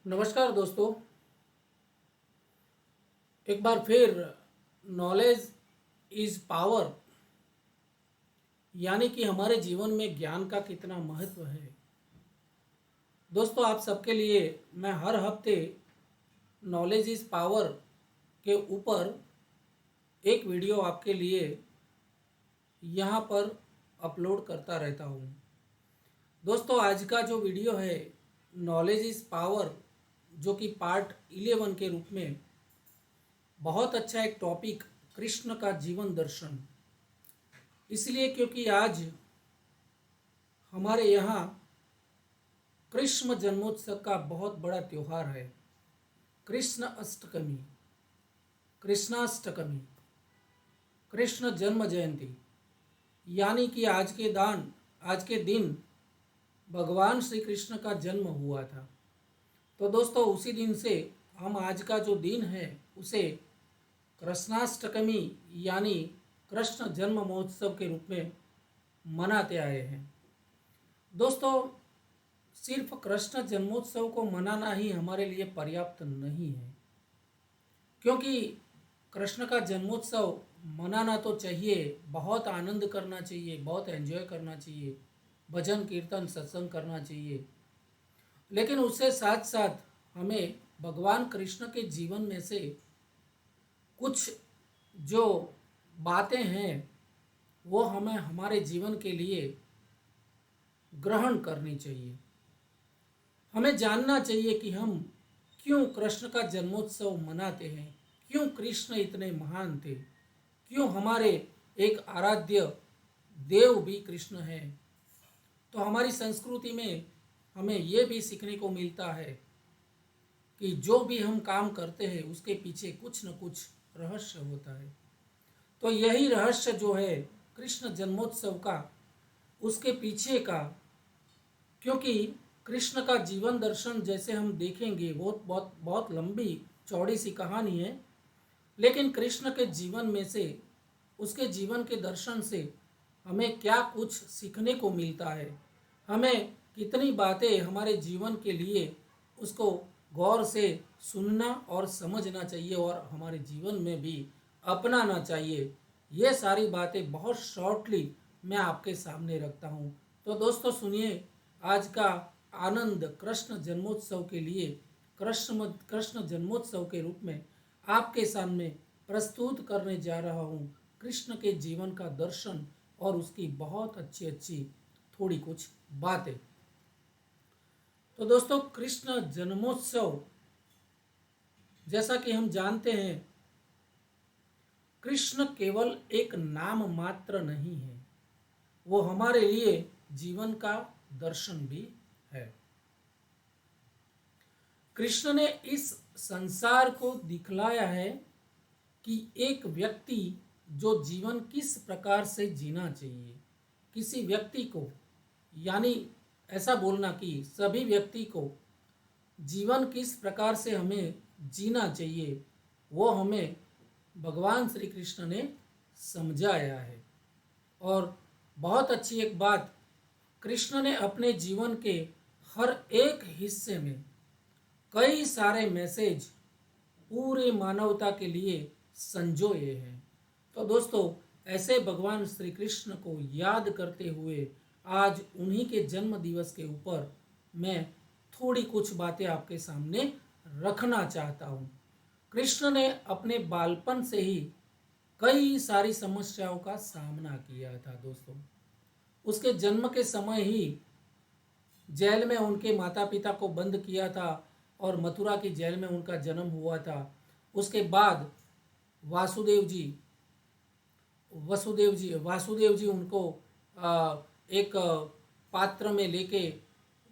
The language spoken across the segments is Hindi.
नमस्कार दोस्तों। एक बार फिर नॉलेज इज पावर यानी कि हमारे जीवन में ज्ञान का कितना महत्व है। दोस्तों, आप सबके लिए मैं हर हफ्ते नॉलेज इज पावर के ऊपर एक वीडियो आपके लिए यहाँ पर अपलोड करता रहता हूँ। दोस्तों, आज का जो वीडियो है नॉलेज इज पावर, जो कि पार्ट 11 के रूप में बहुत अच्छा एक टॉपिक, कृष्ण का जीवन दर्शन। इसलिए क्योंकि आज हमारे यहाँ कृष्ण जन्मोत्सव का बहुत बड़ा त्यौहार है, कृष्ण अष्टकमी, कृष्णाष्टकमी, कृष्ण जन्म जयंती। यानी कि आज के दिन भगवान श्री कृष्ण का जन्म हुआ था। तो दोस्तों, उसी दिन से हम आज का जो दिन है उसे कृष्णाष्टकमी यानी कृष्ण जन्म महोत्सव के रूप में मनाते आए हैं। दोस्तों, सिर्फ कृष्ण जन्मोत्सव को मनाना ही हमारे लिए पर्याप्त नहीं है, क्योंकि कृष्ण का जन्मोत्सव मनाना तो चाहिए, बहुत आनंद करना चाहिए, बहुत एंजॉय करना चाहिए, भजन कीर्तन सत्संग करना चाहिए। लेकिन उससे साथ साथ हमें भगवान कृष्ण के जीवन में से कुछ जो बातें हैं वो हमें हमारे जीवन के लिए ग्रहण करनी चाहिए। हमें जानना चाहिए कि हम क्यों कृष्ण का जन्मोत्सव मनाते हैं, क्यों कृष्ण इतने महान थे, क्यों हमारे एक आराध्य देव भी कृष्ण हैं। तो हमारी संस्कृति में हमें ये भी सीखने को मिलता है कि जो भी हम काम करते हैं उसके पीछे कुछ न कुछ रहस्य होता है। तो यही रहस्य जो है कृष्ण जन्मोत्सव का, उसके पीछे का, क्योंकि कृष्ण का जीवन दर्शन जैसे हम देखेंगे बहुत बहुत बहुत लंबी चौड़ी सी कहानी है। लेकिन कृष्ण के जीवन में से, उसके जीवन के दर्शन से हमें क्या कुछ सीखने को मिलता है, हमें कितनी बातें हमारे जीवन के लिए उसको गौर से सुनना और समझना चाहिए और हमारे जीवन में भी अपनाना चाहिए। ये सारी बातें बहुत शॉर्टली मैं आपके सामने रखता हूँ। तो दोस्तों सुनिए, आज का आनंद कृष्ण जन्मोत्सव के लिए, कृष्ण जन्मोत्सव के रूप में आपके सामने प्रस्तुत करने जा रहा हूँ कृष्ण के जीवन का दर्शन और उसकी बहुत अच्छी अच्छी थोड़ी कुछ बातें। तो दोस्तों, कृष्ण जन्मोत्सव, जैसा कि हम जानते हैं, कृष्ण केवल एक नाम मात्र नहीं है, वो हमारे लिए जीवन का दर्शन भी है। कृष्ण ने इस संसार को दिखलाया है कि एक व्यक्ति जो जीवन किस प्रकार से जीना चाहिए, किसी व्यक्ति को, यानी ऐसा बोलना कि सभी व्यक्ति को जीवन किस प्रकार से हमें जीना चाहिए, वो हमें भगवान श्री कृष्ण ने समझाया है। और बहुत अच्छी एक बात, कृष्ण ने अपने जीवन के हर एक हिस्से में कई सारे मैसेज पूरे मानवता के लिए संजोए हैं। तो दोस्तों, ऐसे भगवान श्री कृष्ण को याद करते हुए आज उन्हीं के जन्म दिवस के ऊपर मैं थोड़ी कुछ बातें आपके सामने रखना चाहता हूँ। कृष्ण ने अपने बालपन से ही कई सारी समस्याओं का सामना किया था। दोस्तों, उसके जन्म के समय ही जेल में उनके माता पिता को बंद किया था और मथुरा की जेल में उनका जन्म हुआ था। उसके बाद वासुदेव जी उनको एक पात्र में लेके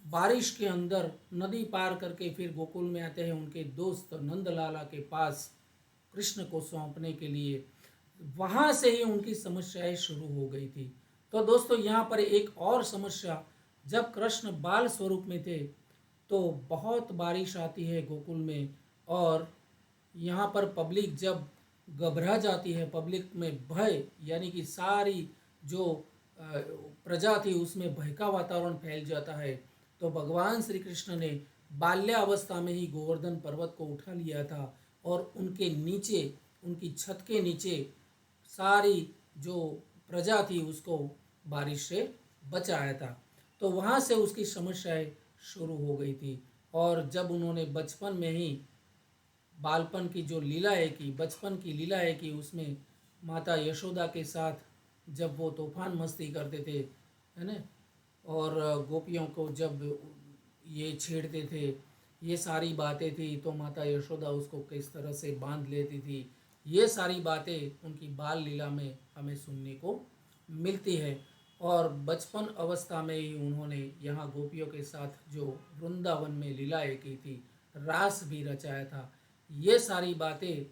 बारिश के अंदर नदी पार करके फिर गोकुल में आते हैं उनके दोस्त नंदलाला के पास कृष्ण को सौंपने के लिए। वहाँ से ही उनकी समस्याएं शुरू हो गई थी। तो दोस्तों, यहाँ पर एक और समस्या, जब कृष्ण बाल स्वरूप में थे तो बहुत बारिश आती है गोकुल में, और यहाँ पर पब्लिक जब घबरा जाती है, पब्लिक में भय, यानी कि सारी जो प्रजा थी उसमें भय का वातावरण फैल जाता है। तो भगवान श्री कृष्ण ने बाल्यावस्था में ही गोवर्धन पर्वत को उठा लिया था और उनके नीचे, उनकी छत के नीचे सारी जो प्रजा थी उसको बारिश से बचाया था। तो वहाँ से उसकी समस्याएं शुरू हो गई थी। और जब उन्होंने बचपन में ही बालपन की जो लीलाएं की, बचपन की लीलाएं की, उसमें माता यशोदा के साथ जब वो तूफान मस्ती करते थे, है ना, और गोपियों को जब ये छेड़ते थे, ये सारी बातें थी, तो माता यशोदा उसको किस तरह से बांध लेती थी, ये सारी बातें उनकी बाल लीला में हमें सुनने को मिलती है। और बचपन अवस्था में ही उन्होंने यहाँ गोपियों के साथ जो वृंदावन में लीलाएं की थी, रास भी रचाया था, ये सारी बातें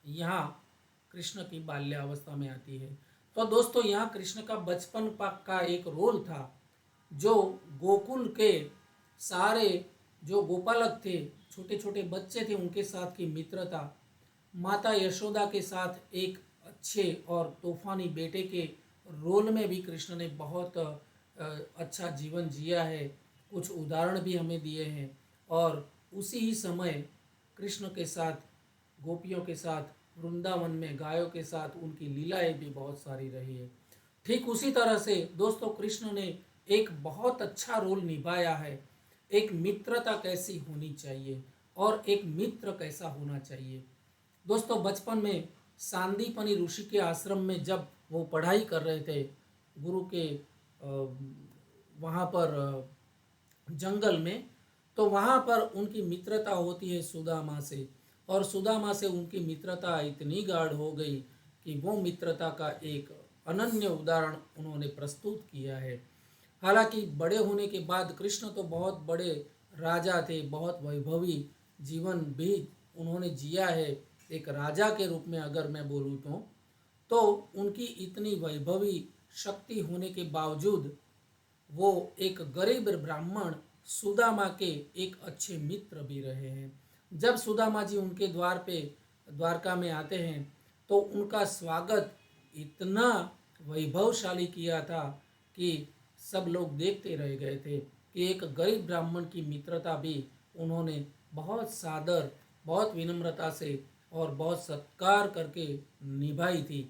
यहाँ कृष्ण की बाल्यावस्था में आती है। तो दोस्तों यहाँ कृष्ण का बचपन का एक रोल था, जो गोकुल के सारे जो गोपालक थे, छोटे छोटे बच्चे थे, उनके साथ की मित्रता, माता यशोदा के साथ एक अच्छे और तूफानी बेटे के रोल में भी कृष्ण ने बहुत अच्छा जीवन जिया है। कुछ उदाहरण भी हमें दिए हैं। और उसी ही समय कृष्ण के साथ, गोपियों के साथ, वृंदावन में गायों के साथ उनकी लीलाएं भी बहुत सारी रही है। ठीक उसी तरह से दोस्तों कृष्ण ने एक बहुत अच्छा रोल निभाया है। एक मित्रता कैसी होनी चाहिए और एक मित्र कैसा होना चाहिए। दोस्तों बचपन में सांदीपनी ऋषि के आश्रम में जब वो पढ़ाई कर रहे थे, गुरु के वहाँ पर जंगल में, तो वहाँ पर उनकी मित्रता होती है सुदामा से। और सुदामा से उनकी मित्रता इतनी गाढ़ हो गई कि वो मित्रता का एक अनन्य उदाहरण उन्होंने प्रस्तुत किया है। हालांकि बड़े होने के बाद कृष्ण तो बहुत बड़े राजा थे, बहुत वैभवी जीवन भी उन्होंने जिया है। एक राजा के रूप में अगर मैं बोलूँ तो उनकी इतनी वैभवी शक्ति होने के बावजूद वो एक गरीब ब्राह्मण सुदामा के एक अच्छे मित्र भी रहे हैं। जब सुदामा जी उनके द्वारका में आते हैं तो उनका स्वागत इतना वैभवशाली किया था कि सब लोग देखते रह गए थे कि एक गरीब ब्राह्मण की मित्रता भी उन्होंने बहुत सादर, बहुत विनम्रता से और बहुत सत्कार करके निभाई थी।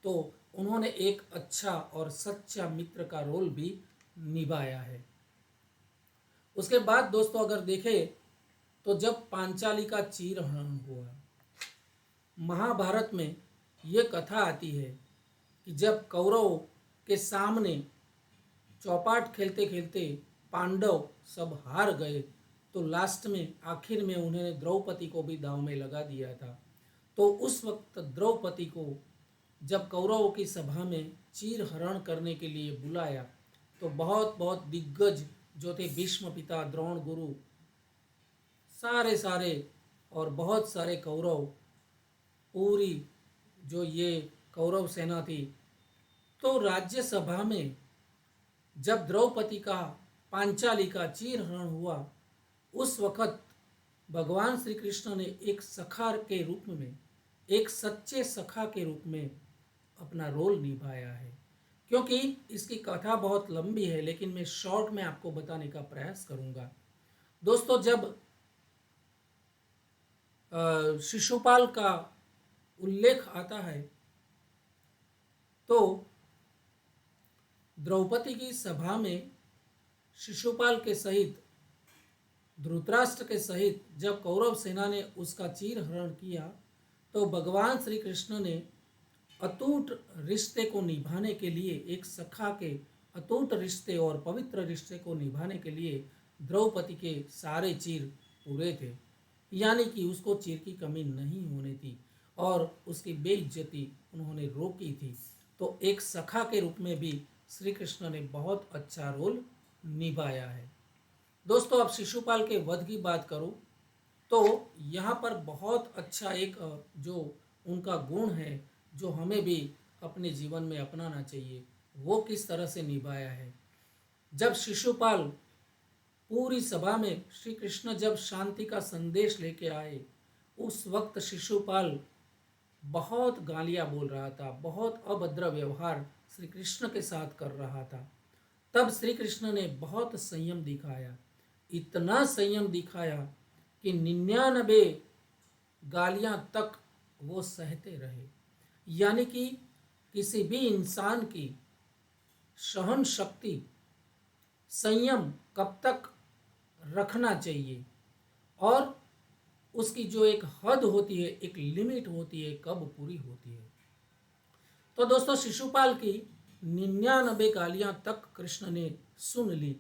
तो उन्होंने एक अच्छा और सच्चा मित्र का रोल भी निभाया है। उसके बाद दोस्तों अगर देखें तो जब पांचाली का चीरहरण हुआ, महाभारत में ये कथा आती है कि जब कौरव के सामने चौपाट खेलते खेलते पांडव सब हार गए, तो लास्ट में आखिर में उन्होंने द्रौपदी को भी दांव में लगा दिया था। तो उस वक्त द्रौपदी को जब कौरवों की सभा में चीरहरण करने के लिए बुलाया, तो बहुत बहुत दिग्गज जो थे, भीष्म पिता, द्रोण गुरु, सारे सारे और बहुत सारे कौरव, पूरी जो ये कौरव सेना थी, तो राज्यसभा में जब द्रौपदी का, पांचाली का चीरहरण हुआ, उस वक़्त भगवान श्री कृष्ण ने एक सखा के रूप में, एक सच्चे सखा के रूप में अपना रोल निभाया है। क्योंकि इसकी कथा बहुत लंबी है, लेकिन मैं शॉर्ट में आपको बताने का प्रयास करूंगा। दोस्तों जब शिशुपाल का उल्लेख आता है, तो द्रौपदी की सभा में शिशुपाल के सहित, धृतराष्ट्र के सहित जब कौरव सेना ने उसका चीरहरण किया, तो भगवान श्री कृष्ण ने अटूट रिश्ते को निभाने के लिए, एक सखा के अटूट रिश्ते और पवित्र रिश्ते को निभाने के लिए द्रौपदी के सारे चीर पूरे थे, यानी कि उसको चीर की कमी नहीं होनी थी और उसकी बेइज्जती उन्होंने रोकी थी। तो एक सखा के रूप में भी श्री कृष्ण ने बहुत अच्छा रोल निभाया है। दोस्तों अब शिशुपाल के वध की बात करूं तो यहाँ पर बहुत अच्छा एक जो उनका गुण है, जो हमें भी अपने जीवन में अपनाना चाहिए, वो किस तरह से निभाया है। जब शिशुपाल पूरी सभा में, श्री कृष्ण जब शांति का संदेश लेके आए, उस वक्त शिशुपाल बहुत गालियाँ बोल रहा था, बहुत अभद्र व्यवहार श्री कृष्ण के साथ कर रहा था। तब श्री कृष्ण ने बहुत संयम दिखाया, इतना संयम दिखाया कि 99 गालियां तक वो सहते रहे। यानी कि किसी भी इंसान की सहन शक्ति, संयम कब तक रखना चाहिए और उसकी जो एक हद होती है, एक लिमिट होती है, कब पूरी होती है। तो दोस्तों, शिशुपाल की 99 गालियां तक कृष्ण ने सुन ली,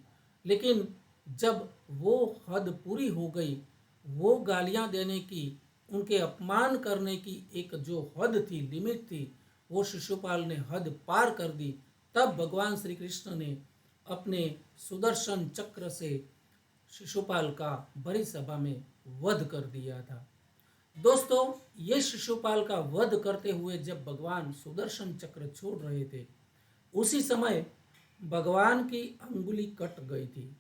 लेकिन जब वो हद पूरी हो गई, वो गालियां देने की, उनके अपमान करने की एक जो हद थी, लिमिट थी, वो शिशुपाल ने हद पार कर दी। तब भगवान श्री कृष्ण ने अपने सुदर्शन चक्र से शिशुपाल का बड़ी सभा में वध कर दिया था। दोस्तों, ये शिशुपाल का वध करते हुए जब भगवान सुदर्शन चक्र छोड़ रहे थे, उसी समय भगवान की अंगुली कट गई थी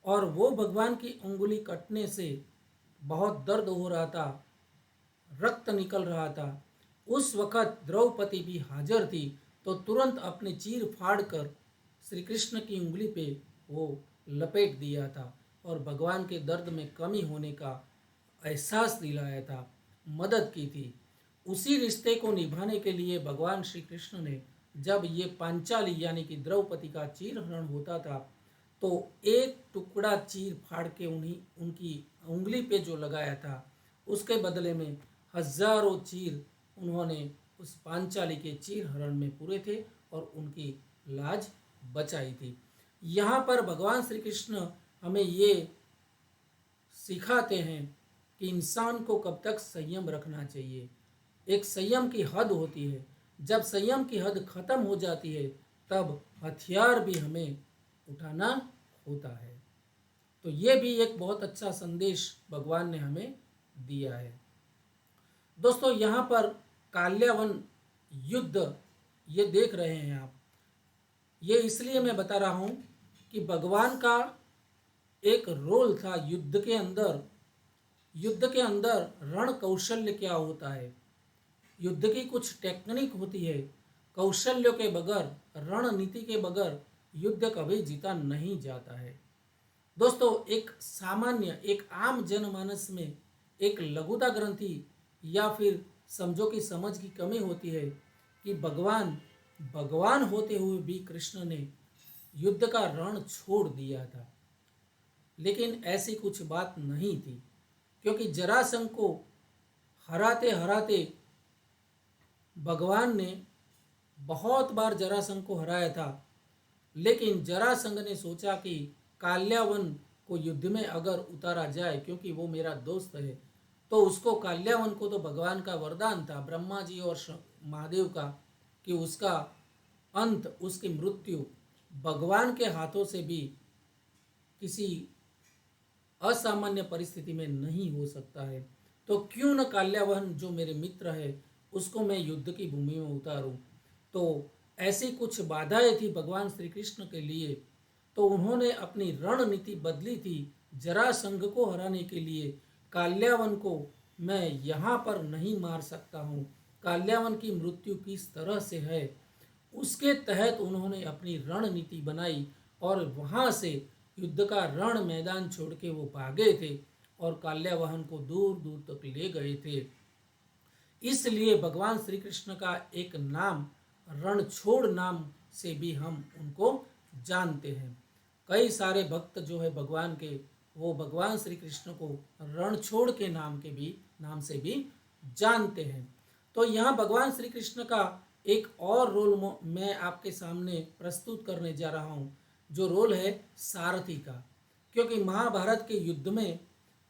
और वो भगवान की अंगुली कटने से बहुत दर्द हो रहा था, रक्त निकल रहा था। उस वक़्त द्रौपदी भी हाजिर थी, तो तुरंत अपने चीर फाड़ कर श्री कृष्ण की उंगली पे वो लपेट दिया था और भगवान के दर्द में कमी होने का एहसास दिलाया था, मदद की थी। उसी रिश्ते को निभाने के लिए भगवान श्री कृष्ण ने जब ये पांचाली यानी कि द्रौपदी का चीर हरण होता था, तो एक टुकड़ा चीर फाड़ के उनकी उंगली पे जो लगाया था, उसके बदले में हजारों चीर उन्होंने उस पांचाली के चीर हरण में पूरे थे और उनकी लाज बचाई थी। यहाँ पर भगवान श्री कृष्ण हमें ये सिखाते हैं कि इंसान को कब तक संयम रखना चाहिए। एक संयम की हद होती है, जब संयम की हद खत्म हो जाती है तब हथियार भी हमें उठाना होता है। तो ये भी एक बहुत अच्छा संदेश भगवान ने हमें दिया है। दोस्तों, यहाँ पर काल्यावन युद्ध ये देख रहे हैं आप, ये इसलिए मैं बता रहा हूँ कि भगवान का एक रोल था युद्ध के अंदर। युद्ध के अंदर रण कौशल्य क्या होता है, युद्ध की कुछ टेक्निक होती है। कौशल्यों के बगैर, रणनीति के बगैर युद्ध कभी जीता नहीं जाता है। दोस्तों, एक सामान्य, एक आम जनमानस में एक लघुता ग्रंथि या फिर समझो कि समझ की कमी होती है कि भगवान भगवान होते हुए भी कृष्ण ने युद्ध का रण छोड़ दिया था। लेकिन ऐसी कुछ बात नहीं थी, क्योंकि जरासंध को हराते हराते भगवान ने बहुत बार जरासंध को हराया था। लेकिन जरासंध ने सोचा कि काल्यावन को युद्ध में अगर उतारा जाए, क्योंकि वो मेरा दोस्त है, तो उसको, काल्यावन को तो भगवान का वरदान था, ब्रह्मा जी और महादेव का, कि उसका अंत, उसकी मृत्यु भगवान के हाथों से भी किसी असामान्य परिस्थिति में नहीं हो सकता है। तो क्यों न काल्यावन जो मेरे मित्र है उसको मैं युद्ध की भूमि में उतारूं। तो ऐसी कुछ बाधाएं थी भगवान श्री कृष्ण के लिए, तो उन्होंने अपनी रणनीति बदली थी। जरासंध को हराने के लिए काल्यावन को मैं यहाँ पर नहीं मार सकता हूँ, काल्यावन की मृत्यु किस तरह से है, उसके तहत उन्होंने अपनी रणनीति बनाई और वहाँ से युद्ध का रण मैदान छोड़ के वो भागे थे और काल्यावाहन को दूर दूर तक ले गए थे। इसलिए भगवान श्री कृष्ण का एक नाम रणछोड़ नाम से भी हम उनको जानते हैं। कई सारे भक्त जो है भगवान के, वो भगवान श्री कृष्ण को रणछोड़ के नाम से भी जानते हैं। तो यहाँ भगवान श्री कृष्ण का एक और रोल मैं आपके सामने प्रस्तुत करने जा रहा हूँ, जो रोल है सारथी का। क्योंकि महाभारत के युद्ध में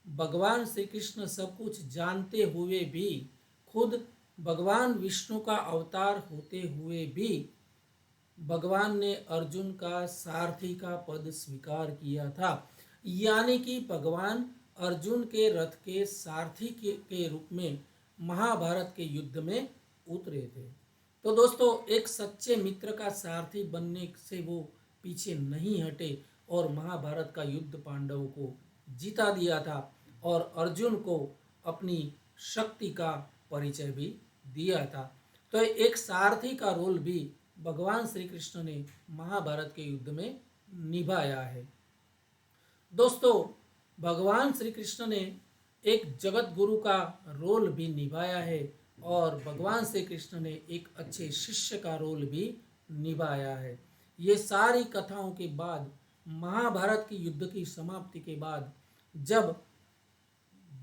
भगवान श्री कृष्ण सब कुछ जानते हुए भी, खुद भगवान विष्णु का अवतार होते हुए भी, भगवान ने अर्जुन का सारथी का पद स्वीकार किया था। यानी कि भगवान अर्जुन के रथ के सारथी के रूप में महाभारत के युद्ध में उतरे थे। तो दोस्तों, एक सच्चे मित्र का सारथी बनने से वो पीछे नहीं हटे और महाभारत का युद्ध पांडवों को जीता दिया था और अर्जुन को अपनी शक्ति का परिचय भी दिया था। तो एक सारथी का रोल भी भगवान श्री कृष्ण ने महाभारत के युद्ध में निभाया है। दोस्तों, भगवान श्री कृष्ण ने एक जगत गुरु का रोल भी निभाया है और भगवान श्री कृष्ण ने एक अच्छे शिष्य का रोल भी निभाया है। ये सारी कथाओं के बाद महाभारत की युद्ध की समाप्ति के बाद जब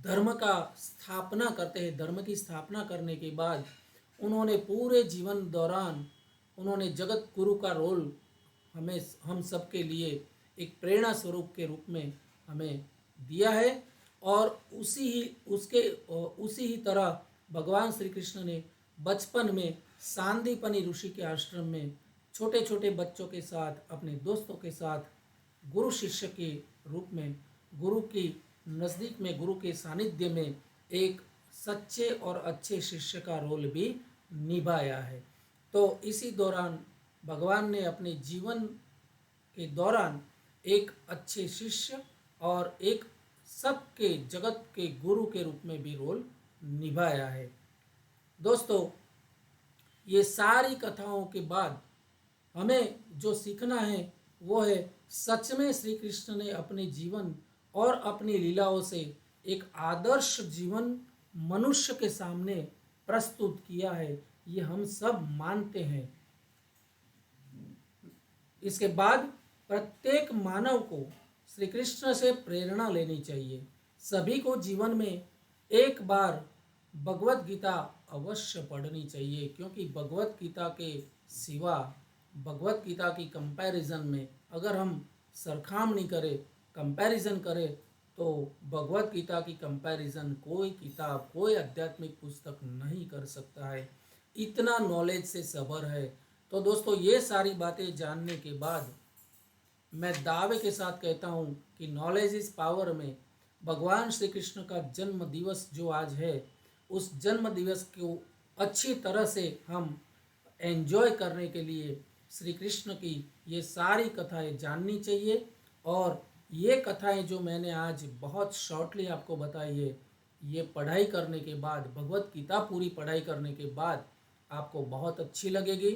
धर्म का स्थापना करते हैं, धर्म की स्थापना करने के बाद उन्होंने पूरे जीवन दौरान उन्होंने जगत गुरु का रोल हमें हम सब के लिए एक प्रेरणा स्वरूप के रूप में हमें दिया है। और उसी ही तरह भगवान श्री कृष्ण ने बचपन में सांदीपनी ऋषि के आश्रम में छोटे छोटे बच्चों के साथ अपने दोस्तों के साथ गुरु शिष्य के रूप में गुरु की नज़दीक में गुरु के सानिध्य में एक सच्चे और अच्छे शिष्य का रोल भी निभाया है। तो इसी दौरान भगवान ने अपने जीवन के दौरान एक अच्छे शिष्य और एक सबके जगत के गुरु के रूप में भी रोल निभाया है। दोस्तों, ये सारी कथाओं के बाद हमें जो सीखना है वो है सच में श्री कृष्ण ने अपने जीवन और अपनी लीलाओं से एक आदर्श जीवन मनुष्य के सामने प्रस्तुत किया है, ये हम सब मानते हैं। इसके बाद प्रत्येक मानव को श्री कृष्ण से प्रेरणा लेनी चाहिए। सभी को जीवन में एक बार भगवत गीता अवश्य पढ़नी चाहिए, क्योंकि भगवत गीता के सिवा भगवत गीता की कंपैरिजन में अगर हम सरखामनी करें, कंपैरिजन करें, तो भगवत गीता की कंपैरिजन कोई किताब, कोई आध्यात्मिक पुस्तक नहीं कर सकता है। इतना नॉलेज से सभर है। तो दोस्तों, ये सारी बातें जानने के बाद मैं दावे के साथ कहता हूँ कि नॉलेज इज़ पावर में भगवान श्री कृष्ण का जन्म दिवस जो आज है, उस जन्म दिवस को अच्छी तरह से हम एंजॉय करने के लिए श्री कृष्ण की ये सारी कथाएं जाननी चाहिए। और ये कथाएं जो मैंने आज बहुत शॉर्टली आपको बताई है, ये पढ़ाई करने के बाद, भगवत गीता पूरी पढ़ाई करने के बाद आपको बहुत अच्छी लगेगी।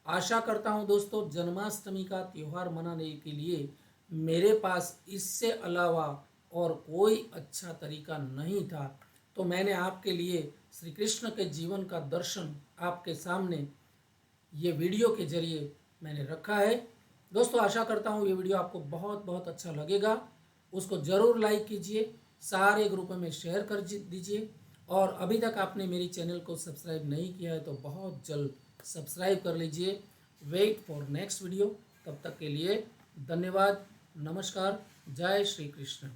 आशा करता हूँ दोस्तों, जन्माष्टमी का त्यौहार मनाने के लिए मेरे पास इससे अलावा और कोई अच्छा तरीका नहीं था, तो मैंने आपके लिए श्री कृष्ण के जीवन का दर्शन आपके सामने ये वीडियो के जरिए मैंने रखा है। दोस्तों, आशा करता हूँ ये वीडियो आपको बहुत बहुत अच्छा लगेगा। उसको ज़रूर लाइक कीजिए, सारे ग्रुप में शेयर कर दीजिए, और अभी तक आपने मेरी चैनल को सब्सक्राइब नहीं किया है तो बहुत जल्द सब्सक्राइब कर लीजिए। Wait for next video. तब तक के लिए धन्यवाद। नमस्कार। जय श्री कृष्ण।